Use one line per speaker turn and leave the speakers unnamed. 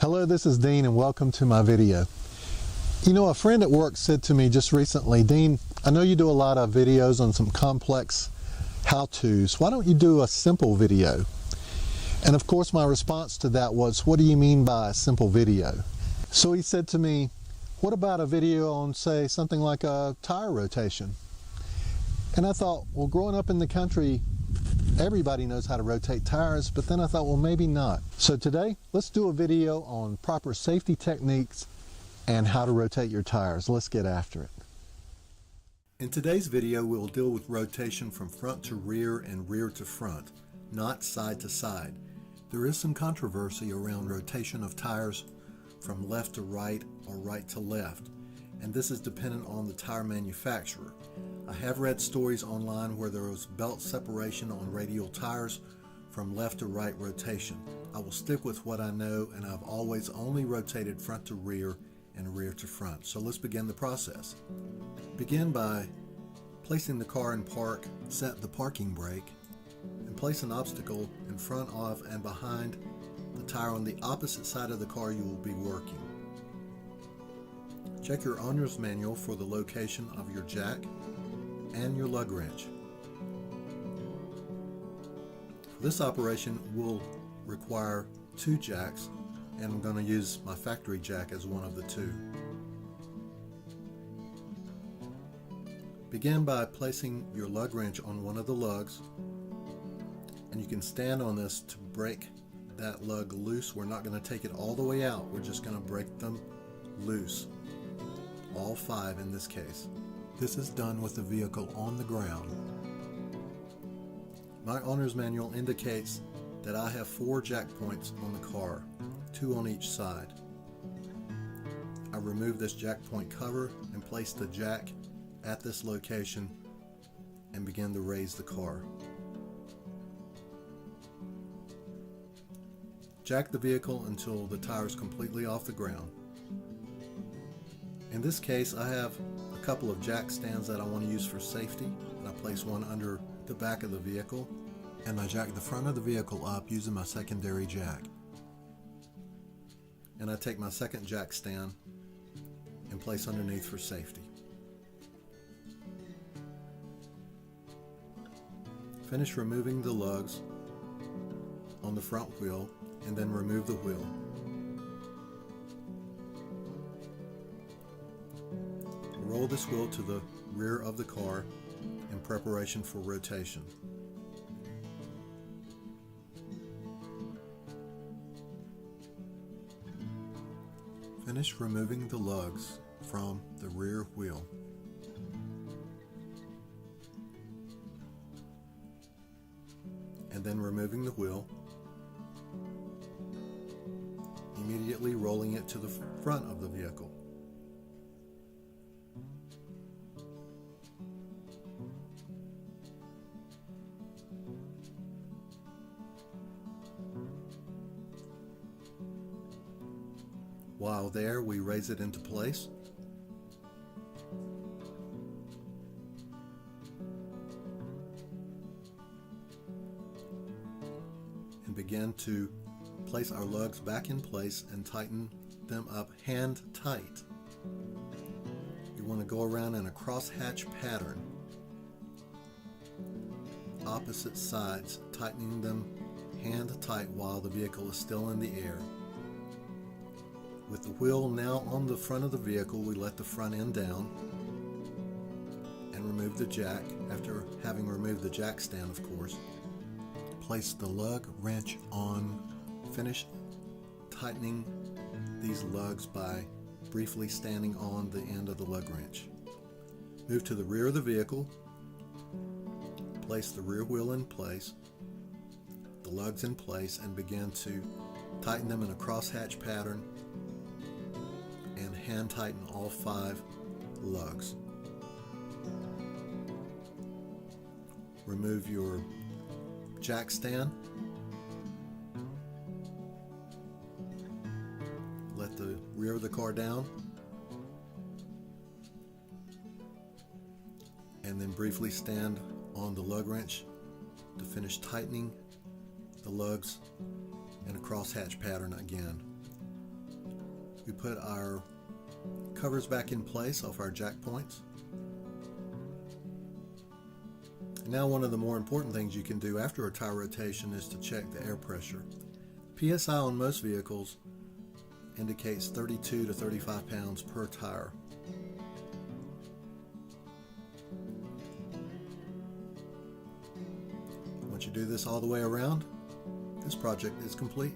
Hello, this is Dean and welcome to my video. You know, a friend at work said to me just recently, Dean, I know you do a lot of videos on some complex how-tos. Why don't you do a simple video? And of course my response to that was, what do you mean by a simple video? So he said to me, what about a video on, say, something like a tire rotation? And I thought, well, growing up in the country, everybody knows how to rotate tires, but then I thought, well, maybe not. So today, let's do a video on proper safety techniques and how to rotate your tires. Let's get after it. In today's video, we'll deal with rotation from front to rear and rear to front, not side to side. There is some controversy around rotation of tires from left to right or right to left, and this is dependent on the tire manufacturer. I have read stories online where there was belt separation on radial tires from left to right rotation. I will stick with what I know, and I've always only rotated front to rear and rear to front. So let's begin the process. Begin by placing the car in park, set the parking brake, and place an obstacle in front of and behind the tire on the opposite side of the car you will be working. Check your owner's manual for the location of your jack and your lug wrench. For this operation will require 2 jacks, and I'm going to use my factory jack as one of the 2. Begin by placing your lug wrench on one of the lugs, and you can stand on this to break that lug loose. We're not going to take it all the way out, we're just going to break them loose. All 5 in this case. This is done with the vehicle on the ground. My owner's manual indicates that I have 4 jack points on the car, 2 on each side. I remove this jack point cover and place the jack at this location and begin to raise the car. Jack the vehicle until the tire is completely off the ground. In this case, I have a couple of jack stands that I want to use for safety, and I place one under the back of the vehicle, and I jack the front of the vehicle up using my secondary jack. And I take my second jack stand and place underneath for safety. Finish removing the lugs on the front wheel and then remove the wheel. Roll this wheel to the rear of the car in preparation for rotation. Finish removing the lugs from the rear wheel. And then removing the wheel, immediately rolling it to the front of the vehicle. While there, we raise it into place. And begin to place our lugs back in place and tighten them up hand tight. You want to go around in a crosshatch pattern, opposite sides, tightening them hand tight while the vehicle is still in the air. With the wheel now on the front of the vehicle, we let the front end down and remove the jack. After having removed the jack stand, of course, place the lug wrench on. Finish tightening these lugs by briefly standing on the end of the lug wrench. Move to the rear of the vehicle, place the rear wheel in place, the lugs in place, and begin to tighten them in a crosshatch pattern and hand tighten all 5 lugs. Remove your jack stand. Let the rear of the car down. And then briefly stand on the lug wrench to finish tightening the lugs in a crosshatch pattern again. We put our covers back in place off our jack points. Now one of the more important things you can do after a tire rotation is to check the air pressure. PSI on most vehicles indicates 32 to 35 pounds per tire. Once you do this all the way around, this project is complete.